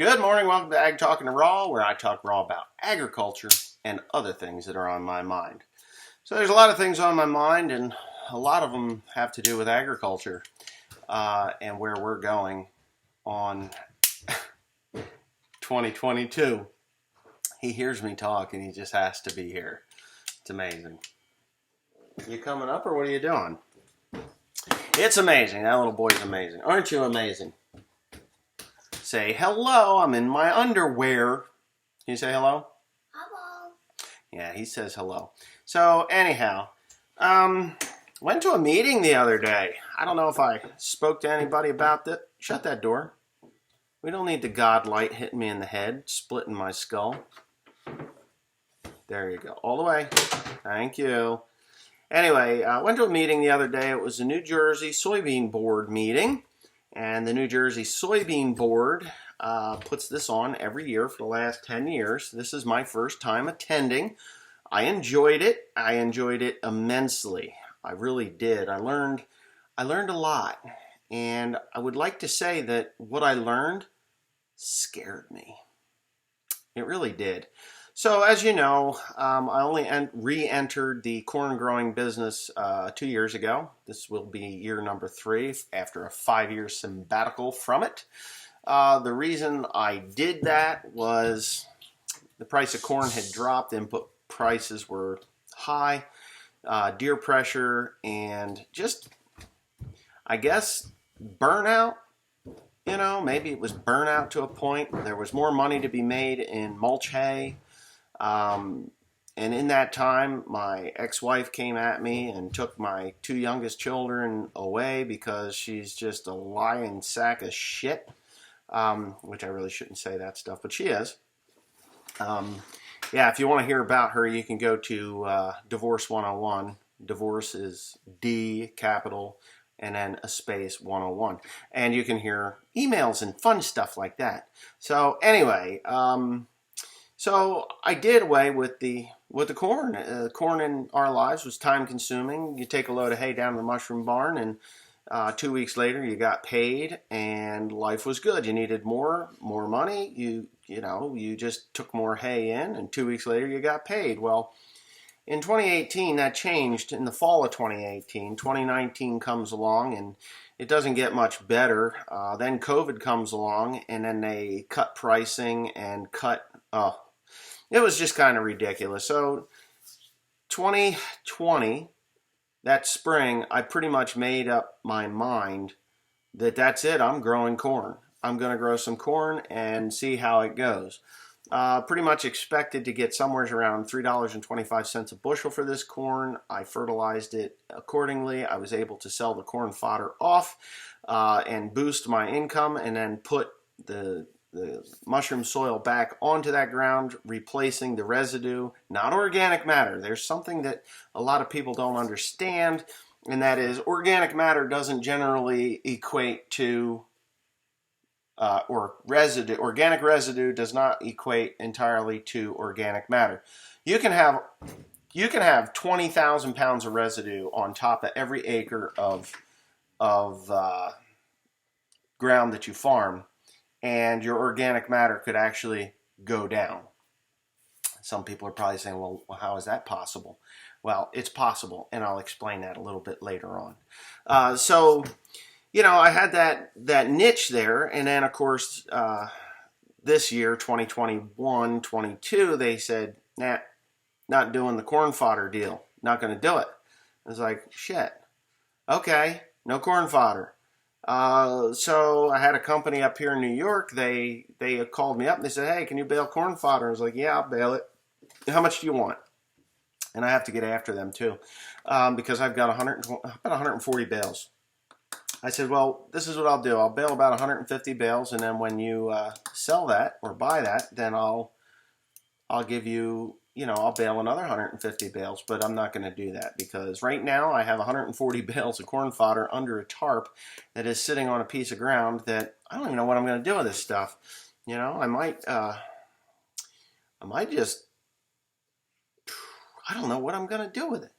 Good morning, welcome to Ag Talking Raw, where I talk raw about agriculture and other things that are on my mind. So there's a lot of things on my mind, and a lot of them have to do with agriculture and where we're going on 2022. He hears me talk, and he just has to be here. It's amazing. You coming up, or what are you doing? It's amazing. That little boy's amazing. Aren't you amazing? Say hello. I'm in my underwear. Can you say hello? Hello. Yeah, he says hello. So anyhow, went to a meeting the other day. I don't know if I spoke to anybody about that. Shut that door. We don't need the God light hitting me in the head, splitting my skull. There you go. All the way. Thank you. Anyway, I went to a meeting the other day. It was a New Jersey soybean board meeting. And the New Jersey Soybean Board puts this on every year for the last 10 years. This is my first time attending. I enjoyed it. I enjoyed it immensely. I really did. I learned a lot. And I would like to say that what I learned scared me. It really did. So as you know, I only re-entered the corn growing business 2 years ago. This will be year number 3 after a 5-year sabbatical from it. The reason I did that was the price of corn had dropped, input prices were high, deer pressure, and just, I guess, burnout. You know, maybe it was burnout to a point. There was more money to be made in mulch hay. And in that time, my ex-wife came at me and took my 2 youngest children away because she's just a lying sack of shit, which I really shouldn't say that stuff, but she is. Yeah, if you want to hear about her, you can go to Divorce 101. Divorce is D, capital, and then a space 101. And you can hear emails and fun stuff like that. So anyway, so I did away with the corn. Corn in our lives was time consuming. You take a load of hay down to the mushroom barn, and 2 weeks later you got paid, and life was good. You needed more money. You just took more hay in, and 2 weeks later you got paid. Well, in 2018 that changed. In the fall of 2018, 2019 comes along, and it doesn't get much better. Then COVID comes along, and then they cut pricing and cut. It was just kind of ridiculous. So 2020, that spring, I pretty much made up my mind that that's it. I'm growing corn. I'm going to grow some corn and see how it goes. Pretty much expected to get somewhere around $3.25 a bushel for this corn. I fertilized it accordingly. I was able to sell the corn fodder off and boost my income, and then put the mushroom soil back onto that ground, replacing the residue, not organic matter. There's something that a lot of people don't understand, and that is organic matter doesn't generally equate to, or residue. Organic residue does not equate entirely to organic matter. You can have 20,000 pounds of residue on top of every acre of ground that you farm, and your organic matter could actually go down. Some people are probably saying, well, how is that possible? Well, it's possible, and I'll explain that a little bit later on. So, I had that niche there, and then, of course, this year, 2021, 22, they said, nah, not doing the corn fodder deal. Not going to do it. I was like, shit. Okay, no corn fodder. So I had a company up here in New York. They called me up and they said, hey, can you bale corn fodder? I was like, yeah, I'll bale it. How much do you want? And I have to get after them too, because I've got about 140 bales. I said, well, this is what I'll do. I'll bale about 150 bales, and then when you sell that or buy that, then I'll give you, I'll bale another 150 bales, but I'm not going to do that because right now I have 140 bales of corn fodder under a tarp that is sitting on a piece of ground that I don't even know what I'm going to do with this stuff. I might just, I don't know what I'm going to do with it.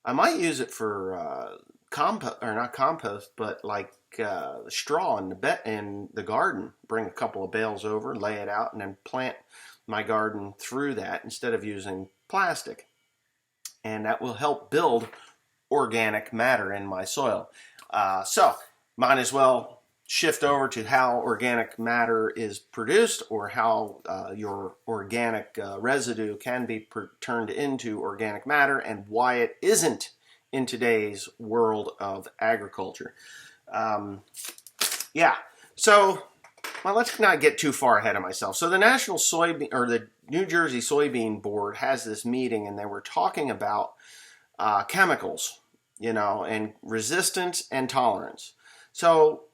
I might use it for compost, or not compost, but like straw in the garden. Bring a couple of bales over, lay it out, and then plant my garden through that instead of using plastic. And that will help build organic matter in my soil. So might as well shift over to how organic matter is produced, or how your organic residue can be turned into organic matter, and why it isn't in today's world of agriculture. Yeah, so well, let's not get too far ahead of myself. So the the New Jersey Soybean Board has this meeting, and they were talking about chemicals, and resistance and tolerance. So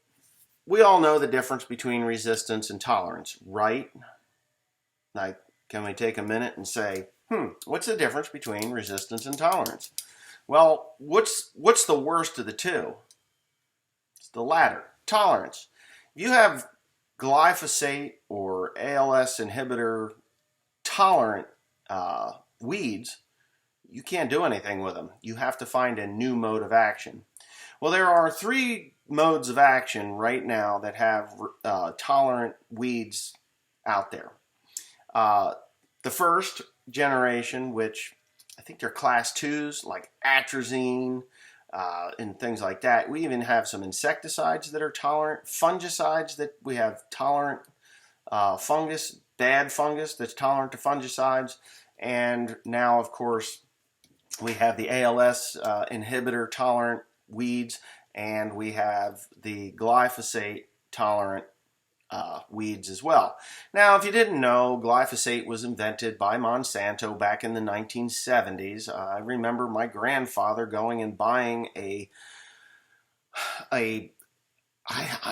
we all know the difference between resistance and tolerance, right? Like, can we take a minute and say, what's the difference between resistance and tolerance? Well, what's the worst of the two? It's the latter, tolerance. If you have glyphosate or ALS inhibitor tolerant weeds, you can't do anything with them. You have to find a new mode of action. Well, there are 3 modes of action right now that have tolerant weeds out there. The first generation, which I think they're class 2s, like atrazine and things like that. We even have some insecticides that are tolerant, fungicides that we have tolerant, bad fungus that's tolerant to fungicides, and now, of course, we have the ALS inhibitor tolerant weeds, and we have the glyphosate tolerant weeds as well. Now, if you didn't know, glyphosate was invented by Monsanto back in the 1970s. I remember my grandfather going and buying I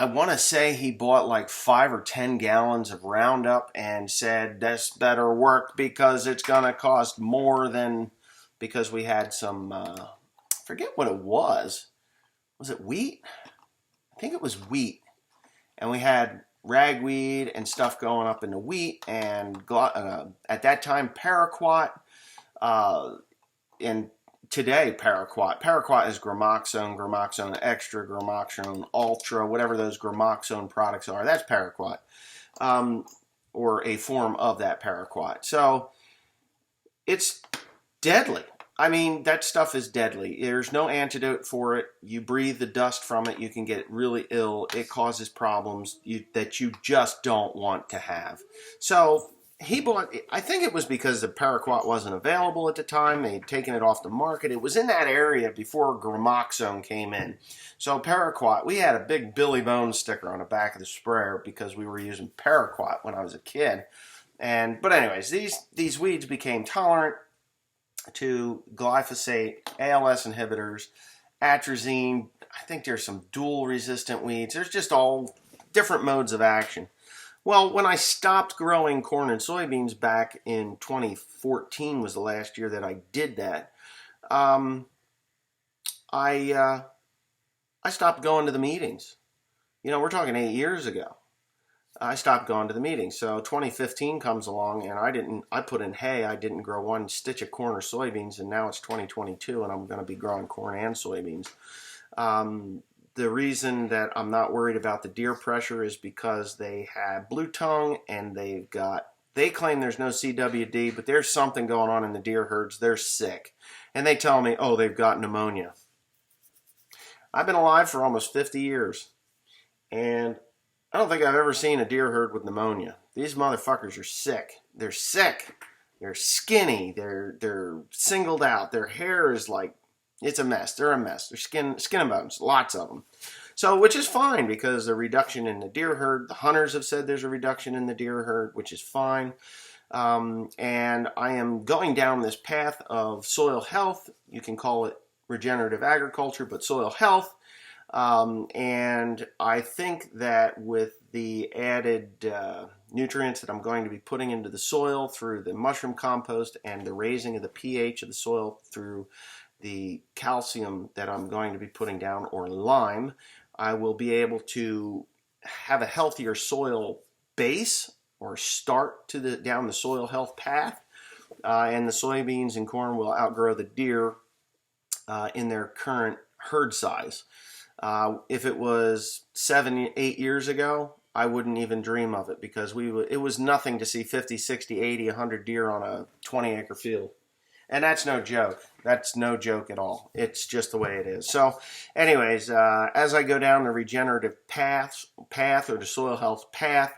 want to say he bought like 5 or 10 gallons of Roundup and said, this better work because it's going to cost more than, because we had some, forget what it was. Was it wheat? I think it was wheat. And we had ragweed and stuff going up in the wheat, and at that time paraquat, and today paraquat. Paraquat is gramoxone, gramoxone extra, gramoxone ultra, whatever those gramoxone products are. That's paraquat, or a form of that paraquat. So it's deadly. I mean, that stuff is deadly. There's no antidote for it. You breathe the dust from it, you can get really ill. It causes problems that you just don't want to have. So he bought, I think it was because the paraquat wasn't available at the time. They'd taken it off the market. It was in that area before gramoxone came in. So paraquat, we had a big Billy Bones sticker on the back of the sprayer because we were using paraquat when I was a kid. But anyways, these weeds became tolerant to glyphosate, ALS inhibitors, atrazine. I think there's some dual resistant weeds. There's just all different modes of action. Well, when I stopped growing corn and soybeans back in 2014 was the last year that I did that, I stopped going to the meetings. We're talking 8 years ago. I stopped going to the meetings. So 2015 comes along, and I put in hay. I didn't grow one stitch of corn or soybeans, and now it's 2022, and I'm going to be growing corn and soybeans. The reason that I'm not worried about the deer pressure is because they have blue tongue, and they claim there's no CWD, but there's something going on in the deer herds. They're sick. And they tell me, oh, they've got pneumonia. I've been alive for almost 50 years, and I don't think I've ever seen a deer herd with pneumonia. These motherfuckers are sick. They're sick. They're skinny. They're singled out. Their hair is like, it's a mess. They're a mess. They're skin and bones. Lots of them. So, which is fine because the reduction in the deer herd, the hunters have said there's a reduction in the deer herd, which is fine. And I am going down this path of soil health. You can call it regenerative agriculture, but soil health. And I think that with the added nutrients that I'm going to be putting into the soil through the mushroom compost and the raising of the pH of the soil through the calcium that I'm going to be putting down, or lime, I will be able to have a healthier soil base, or start down the soil health path, and the soybeans and corn will outgrow the deer in their current herd size. If it was 7, 8 years ago, I wouldn't even dream of it, because it was nothing to see 50, 60, 80, 100 deer on a 20-acre field. And that's no joke. That's no joke at all. It's just the way it is. So anyways, as I go down the regenerative path or the soil health path,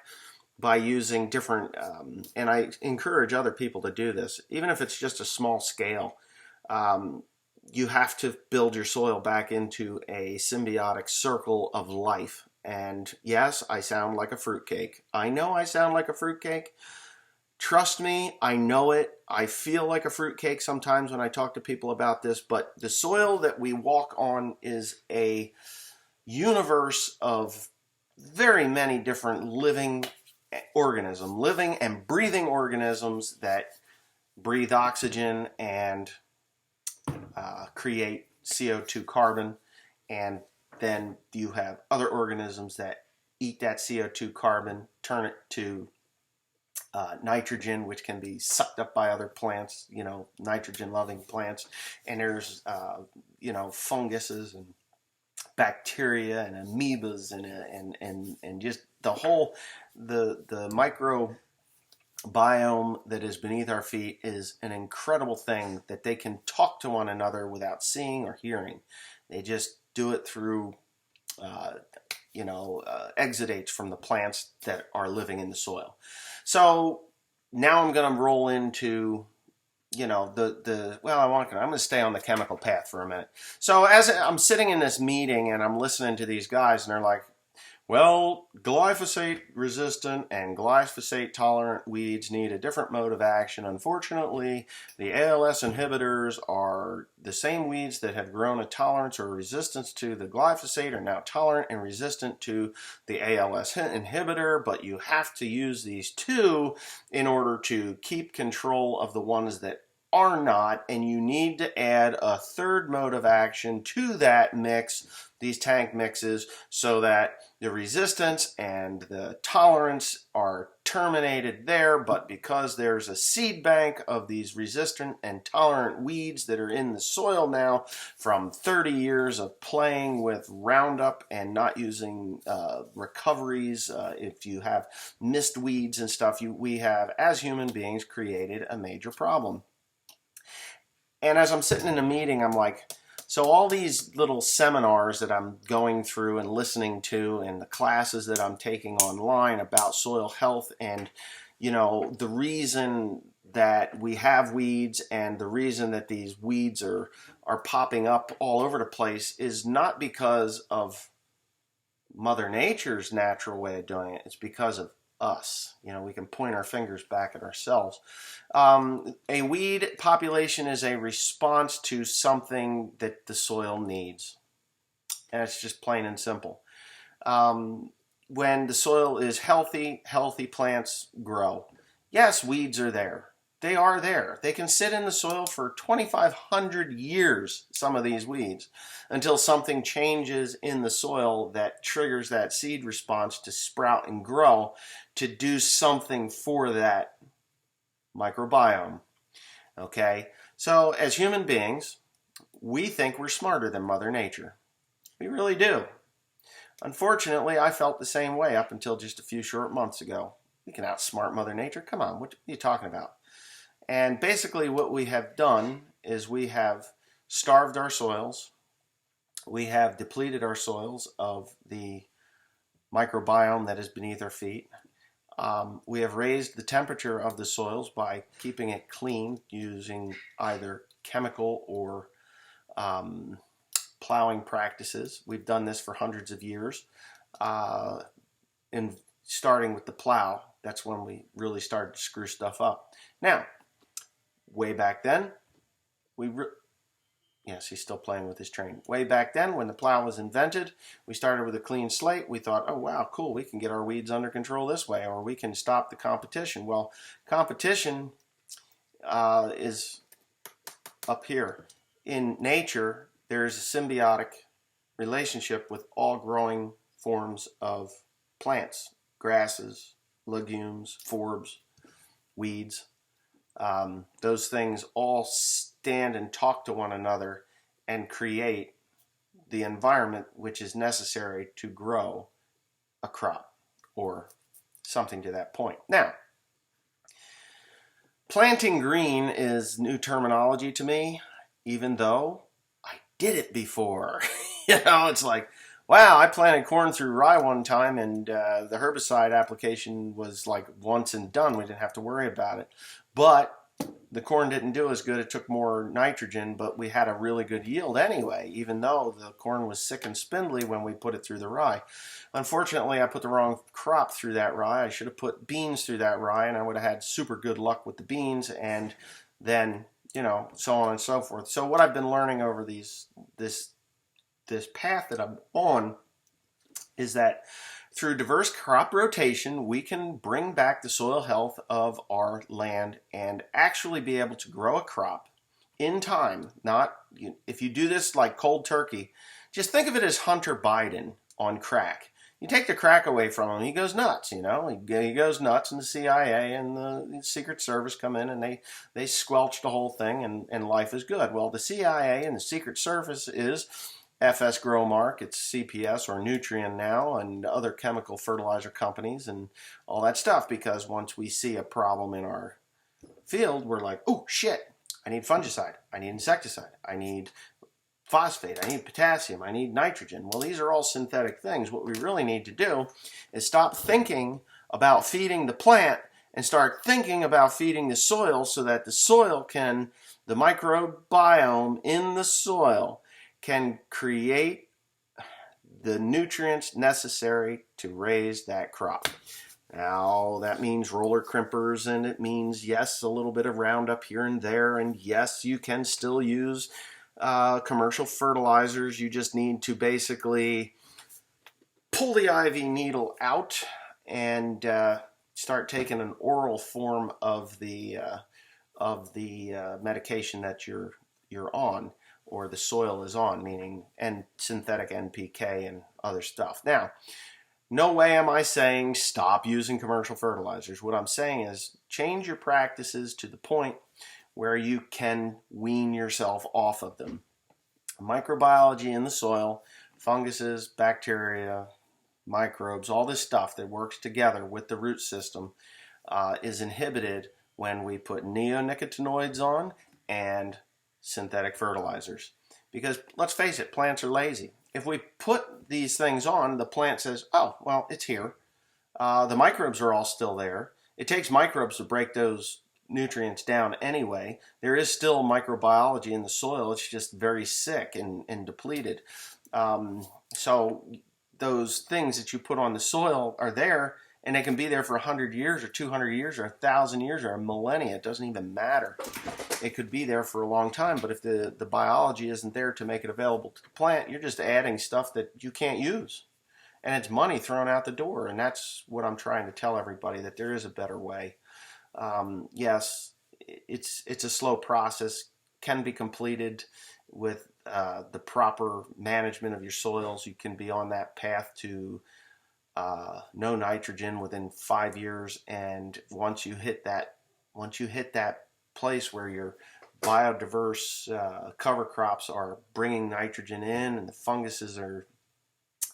by using different, and I encourage other people to do this, even if it's just a small scale. You have to build your soil back into a symbiotic circle of life. And yes, I sound like a fruitcake. I know I sound like a fruitcake. Trust me, I know it. I feel like a fruitcake sometimes when I talk to people about this, but the soil that we walk on is a universe of very many different living and breathing organisms that breathe oxygen and create CO2 carbon, and then you have other organisms that eat that CO2 carbon, turn it to nitrogen, which can be sucked up by other plants, nitrogen-loving plants, and there's funguses and bacteria and amoebas and just the whole the microbiome that is beneath our feet is an incredible thing, that they can talk to one another without seeing or hearing. They just do it through exudates from the plants that are living in the soil. So now I'm going to roll into I'm going to stay on the chemical path for a minute. So as I'm sitting in this meeting and I'm listening to these guys, and they're like, well, glyphosate resistant and glyphosate tolerant weeds need a different mode of action. Unfortunately, the ALS inhibitors are the same weeds that have grown a tolerance or resistance to the glyphosate are now tolerant and resistant to the ALS inhibitor, but you have to use these two in order to keep control of the ones that are not, and you need to add a third mode of action to that mix, these tank mixes, so that the resistance and the tolerance are terminated there, but because there's a seed bank of these resistant and tolerant weeds that are in the soil now from 30 years of playing with Roundup and not using recoveries, if you have missed weeds and stuff, we have, as human beings, created a major problem. And as I'm sitting in a meeting, I'm like, so all these little seminars that I'm going through and listening to, and the classes that I'm taking online about soil health, and the reason that we have weeds and the reason that these weeds are popping up all over the place is not because of Mother Nature's natural way of doing it. It's because of us. We can point our fingers back at ourselves. A weed population is a response to something that the soil needs. And it's just plain and simple. When the soil is healthy plants grow. Yes, weeds are there. They are there. They can sit in the soil for 2,500 years, some of these weeds, until something changes in the soil that triggers that seed response to sprout and grow, to do something for that microbiome. Okay? So as human beings, we think we're smarter than Mother Nature. We really do. Unfortunately, I felt the same way up until just a few short months ago. We can outsmart Mother Nature. Come on, what are you talking about? And basically what we have done is we have starved our soils. We have depleted our soils of the microbiome that is beneath our feet. We have raised the temperature of the soils by keeping it clean using either chemical or plowing practices. We've done this for hundreds of years. And starting with the plow, that's when we really started to screw stuff up. Now, way back then, yes, he's still playing with his train. Way back then, when the plow was invented, we started with a clean slate. We thought, oh, wow, cool, we can get our weeds under control this way, or we can stop the competition. Well, competition is up here. In nature, there is a symbiotic relationship with all growing forms of plants, grasses, legumes, forbs, weeds. Those things all stand and talk to one another and create the environment which is necessary to grow a crop or something to that point. Now, planting green is new terminology to me, even though I did it before. It's like, wow, I planted corn through rye one time, and the herbicide application was like once and done. We didn't have to worry about it. But the corn didn't do as good. It took more nitrogen, but we had a really good yield anyway, even though the corn was sick and spindly when we put it through the rye. Unfortunately, I put the wrong crop through that rye. I should have put beans through that rye, and I would have had super good luck with the beans, and then, so on and so forth. So what I've been learning over this path that I'm on is that through diverse crop rotation, we can bring back the soil health of our land and actually be able to grow a crop in time. Not, if you do this like cold turkey, just think of it as Hunter Biden on crack. You take the crack away from him, he goes nuts, He goes nuts, and the CIA and the Secret Service come in and they squelch the whole thing, and life is good. Well, the CIA and the Secret Service is FS Growmark, it's CPS or Nutrien now, and other chemical fertilizer companies and all that stuff, because once we see a problem in our field, we're like, oh shit, I need fungicide, I need insecticide, I need phosphate, I need potassium, I need nitrogen. Well, these are all synthetic things. What we really need to do is stop thinking about feeding the plant and start thinking about feeding the soil, so that the soil the microbiome in the soil can create the nutrients necessary to raise that crop. Now, that means roller crimpers, and it means, yes, a little bit of Roundup here and there, and yes, you can still use commercial fertilizers. You just need to basically pull the IV needle out and start taking an oral form of the medication that you're on, or the soil is on, meaning synthetic NPK and other stuff. Now, no way am I saying stop using commercial fertilizers. What I'm saying is change your practices to the point where you can wean yourself off of them. Microbiology in the soil, funguses, bacteria, microbes, all this stuff that works together with the root system is inhibited when we put neonicotinoids on and synthetic fertilizers. Because let's face it, plants are lazy. If we put these things on, the plant says, oh, well, it's here. The microbes are all still there. It takes microbes to break those nutrients down anyway. There is still microbiology in the soil. It's just very sick and depleted. So those things that you put on the soil are there, and they can be there for 100 years or 200 years or 1,000 years or a millennia. It doesn't even matter. It could be there for a long time, but if the biology isn't there to make it available to the plant, you're just adding stuff that you can't use. And it's money thrown out the door, and that's what I'm trying to tell everybody, that there is a better way. Yes, it's a slow process, can be completed with the proper management of your soils. You can be on that path to no nitrogen within 5 years, and once you hit that place where your biodiverse cover crops are bringing nitrogen in, and the funguses are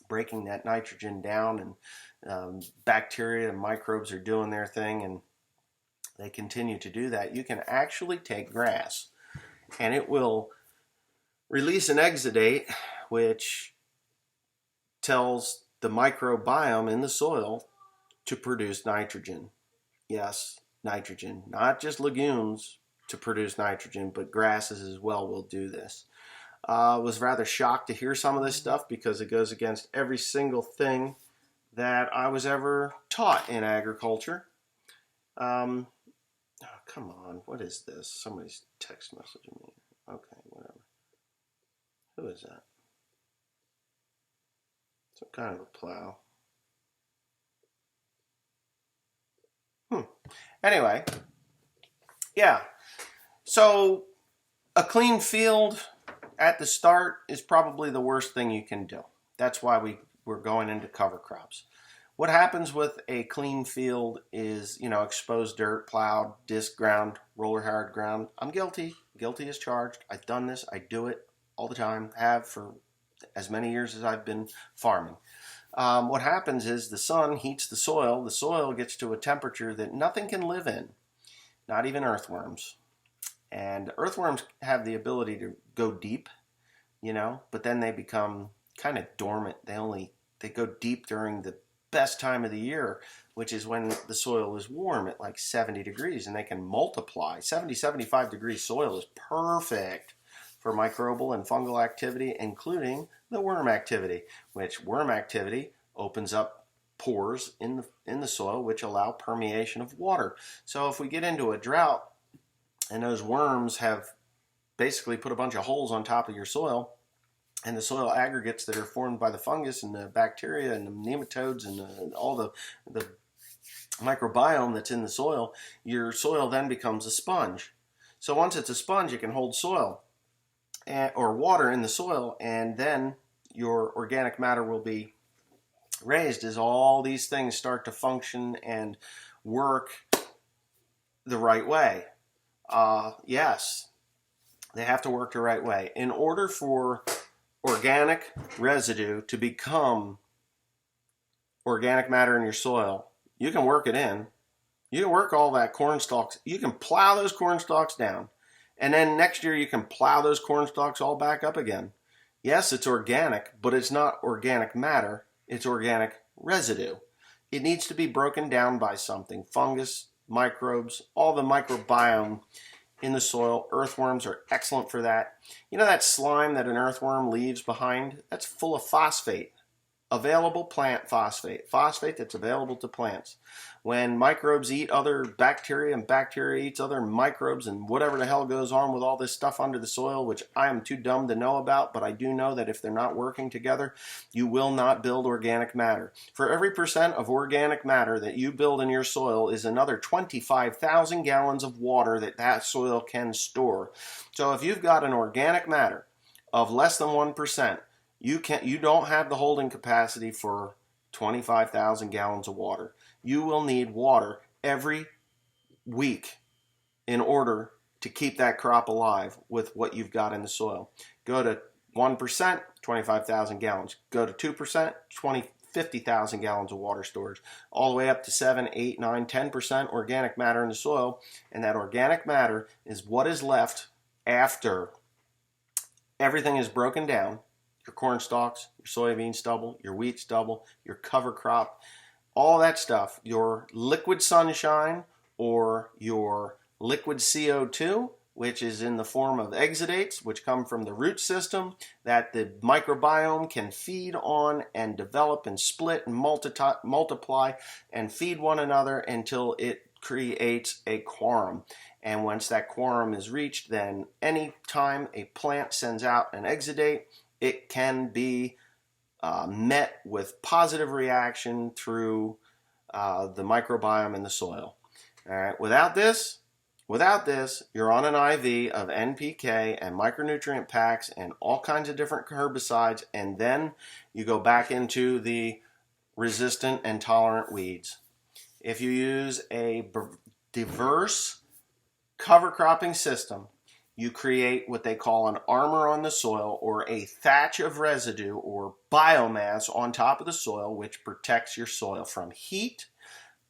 breaking that nitrogen down, and bacteria and microbes are doing their thing, and they continue to do that, you can actually take grass and it will release an exudate which tells the microbiome in the soil to produce nitrogen. Yes, nitrogen. Not just legumes to produce nitrogen, but grasses as well will do this. I was rather shocked to hear some of this stuff, because it goes against every single thing that I was ever taught in agriculture. Oh, come on, what is this? Somebody's text messaging me. Okay, whatever. Who is that? Some kind of a plow. Anyway, yeah. So a clean field at the start is probably the worst thing you can do. That's why we're going into cover crops. What happens with a clean field is, exposed dirt, plowed, disc ground, roller harrowed ground. I'm guilty. Guilty as charged. I've done this. I do it all the time. Have for as many years as I've been farming. What happens is the sun heats the soil gets to a temperature that nothing can live in, not even earthworms. And earthworms have the ability to go deep, but then they become kind of dormant. They go deep during the best time of the year, which is when the soil is warm at like 70 degrees, and they can multiply. 70, 75 degree soil is perfect for microbial and fungal activity, including the worm activity, which worm activity opens up pores in the soil, which allow permeation of water. So if we get into a drought and those worms have basically put a bunch of holes on top of your soil, and the soil aggregates that are formed by the fungus and the bacteria and the nematodes and all the microbiome that's in the soil, your soil then becomes a sponge. So once it's a sponge, it can hold soil or water in the soil, and then your organic matter will be raised as all these things start to function and work the right way. Yes, they have to work the right way. In order for organic residue to become organic matter in your soil, you can work it in. You can work all that corn stalks. You can plow those corn stalks down. And then next year you can plow those corn stalks all back up again. Yes, it's organic, but it's not organic matter. It's organic residue. It needs to be broken down by something. Fungus, microbes, all the microbiome in the soil. Earthworms are excellent for that. You know that slime that an earthworm leaves behind? That's full of phosphate. Available plant phosphate. Phosphate that's available to plants. When microbes eat other bacteria and bacteria eats other microbes and whatever the hell goes on with all this stuff under the soil, which I am too dumb to know about, but I do know that if they're not working together, you will not build organic matter. For every percent of organic matter that you build in your soil is another 25,000 gallons of water that soil can store. So if you've got an organic matter of less than 1%, you don't have the holding capacity for 25,000 gallons of water. You will need water every week in order to keep that crop alive with what you've got in the soil. Go to 1%, 25,000 gallons. Go to 2%, 50,000 gallons of water storage. All the way up to 7, 8, 9, 10% organic matter in the soil. And that organic matter is what is left after everything is broken down. Your corn stalks, your soybean stubble, your wheat stubble, your cover crop, all that stuff, your liquid sunshine or your liquid CO2, which is in the form of exudates, which come from the root system that the microbiome can feed on and develop and split and multiply and feed one another until it creates a quorum. And once that quorum is reached, then any time a plant sends out an exudate, it can be met with positive reaction through the microbiome in the soil. All right. Without this, you're on an IV of NPK and micronutrient packs and all kinds of different herbicides, and then you go back into the resistant and tolerant weeds. If you use a diverse cover cropping system, you create what they call an armor on the soil, or a thatch of residue or biomass on top of the soil, which protects your soil from heat,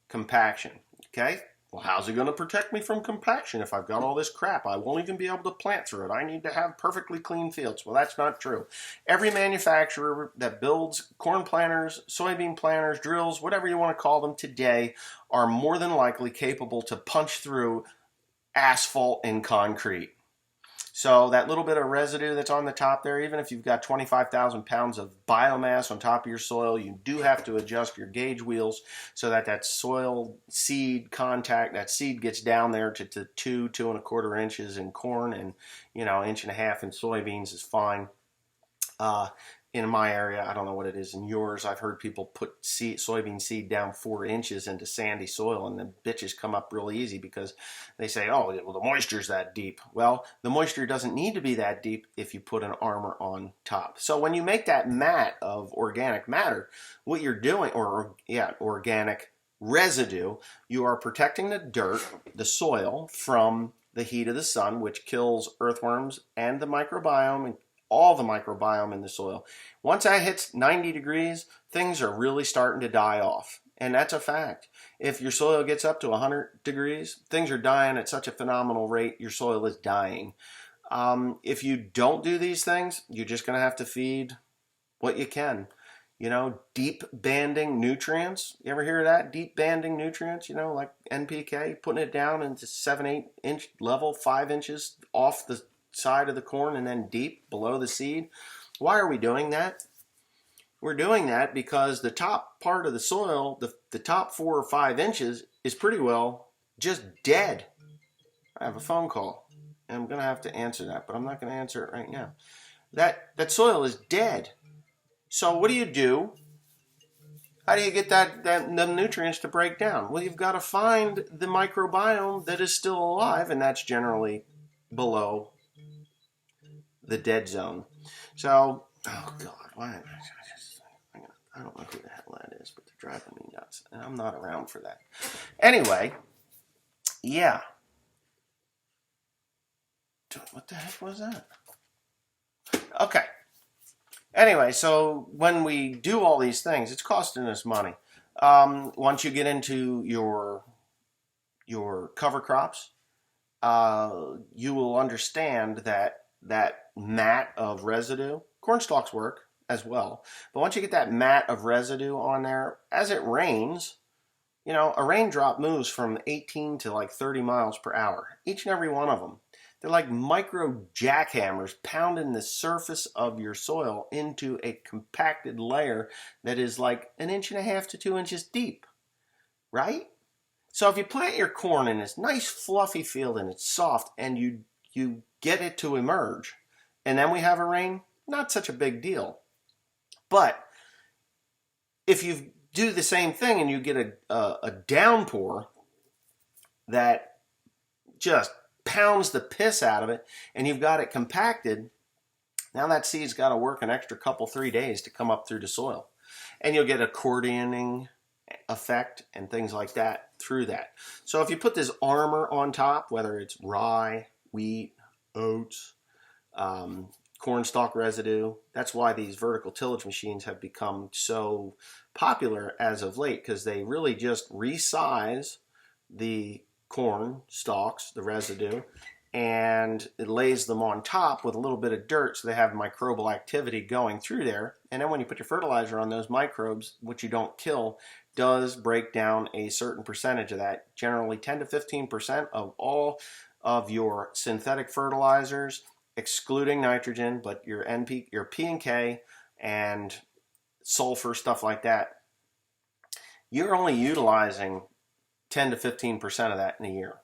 compaction. Okay? Well, how's it going to protect me from compaction if I've got all this crap? I won't even be able to plant through it. I need to have perfectly clean fields. Well, that's not true. Every manufacturer that builds corn planters, soybean planters, drills, whatever you want to call them today, are more than likely capable to punch through asphalt and concrete. So that little bit of residue that's on the top there, even if you've got 25,000 pounds of biomass on top of your soil, you do have to adjust your gauge wheels so that soil seed contact, that seed gets down there to 2.25 inches in corn, and 1.5 inches in soybeans is fine. In my area, I don't know what it is in yours. I've heard people put soybean seed down 4 inches into sandy soil, and the bitches come up real easy because they say, oh, well, the moisture's that deep. Well, the moisture doesn't need to be that deep if you put an armor on top. So when you make that mat of organic matter, what you're doing, organic residue, you are protecting the dirt, the soil, from the heat of the sun, which kills earthworms and the microbiome, all the microbiome in the soil. Once that hits 90 degrees, things are really starting to die off. And that's a fact. If your soil gets up to 100 degrees, things are dying at such a phenomenal rate, your soil is dying. If you don't do these things, you're just going to have to feed what you can. You know, deep banding nutrients. You ever hear of that? Deep banding nutrients, you know, like NPK, putting it down into 7-8 inch level, 5 inches off the side of the corn and then deep below the seed. Why are we doing that? We're doing that because the top part of the soil, the top 4 or 5 inches, is pretty well just dead. I have a phone call, and I'm going to have to answer that, but I'm not going to answer it right now. That soil is dead. So what do? How do you get the nutrients to break down? Well, you've got to find the microbiome that is still alive, and that's generally below the dead zone. So, oh God, why? I don't know who the hell that is, but they're driving me nuts, and I'm not around for that. Anyway, yeah. What the heck was that? Okay. Anyway, so when we do all these things, it's costing us money. Once you get into your cover crops, you will understand that mat of residue, corn stalks work as well, but once you get that mat of residue on there, as it rains, you know, a raindrop moves from 18 to like 30 miles per hour, each and every one of them. They're like micro jackhammers pounding the surface of your soil into a compacted layer that is like 1.5 to 2 inches deep, right? So if you plant your corn in this nice fluffy field and it's soft and you get it to emerge and then we have a rain, not such a big deal. But if you do the same thing and you get a downpour that just pounds the piss out of it, and you've got it compacted, now that seed's got to work an extra 3 days to come up through the soil. And you'll get accordioning effect and things like that through that. So if you put this armor on top, whether it's rye, wheat, oats, corn stalk residue, that's why these vertical tillage machines have become so popular as of late, because they really just resize the corn stalks, the residue, and it lays them on top with a little bit of dirt so they have microbial activity going through there. And then when you put your fertilizer on, those microbes, which you don't kill, does break down a certain percentage of that, generally 10 to 15% of all of your synthetic fertilizers, excluding nitrogen, but your NP, your P and K and sulfur, stuff like that, you're only utilizing 10 to 15% of that in a year.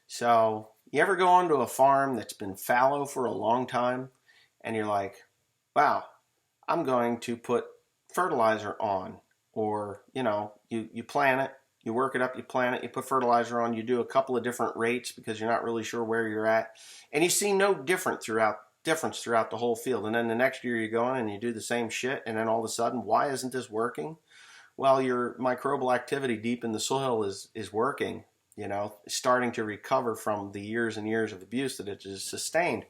So you ever go onto a farm that's been fallow for a long time and you're like, wow, I'm going to put fertilizer on. Or, you know, you plant it, you work it up, you plant it, you put fertilizer on, you do a couple of different rates because you're not really sure where you're at, and you see no difference throughout the whole field. And then the next year you go in and you do the same shit, and then all of a sudden, why isn't this working? Well, your microbial activity deep in the soil is working, you know, starting to recover from the years and years of abuse that it has sustained.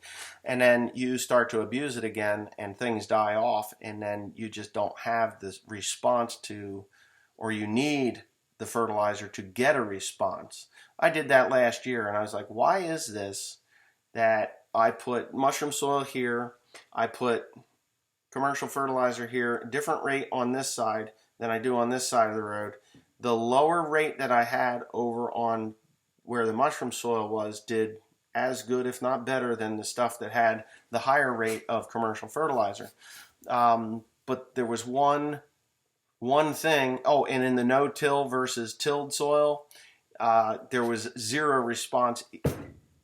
And then you start to abuse it again and things die off, and then you just don't have this response to, or you need the fertilizer to get a response. I did that last year and I was like, why is this that I put mushroom soil here, I put commercial fertilizer here, different rate on this side than I do on this side of the road. The lower rate that I had over on where the mushroom soil was did as good, if not better, than the stuff that had the higher rate of commercial fertilizer. But there was one thing. Oh, and in the no-till versus tilled soil, there was zero response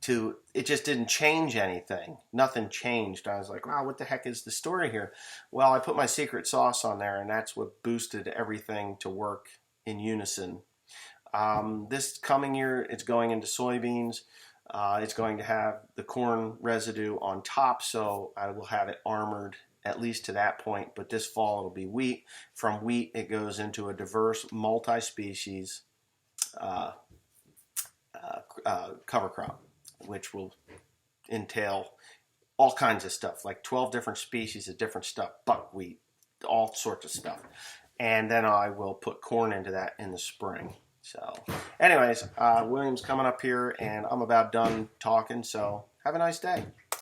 to it. Just didn't change anything. Nothing changed. I was like, wow, what the heck is the story here? Well, I put my secret sauce on there, and that's what boosted everything to work in unison. This coming year, it's going into soybeans. It's going to have the corn residue on top, so I will have it armored at least to that point. But this fall it'll be wheat. From wheat, it goes into a diverse multi-species cover crop, which will entail all kinds of stuff, like 12 different species of different stuff, buckwheat, all sorts of stuff. And then I will put corn into that in the spring. So anyways, William's coming up here, and I'm about done talking, so have a nice day.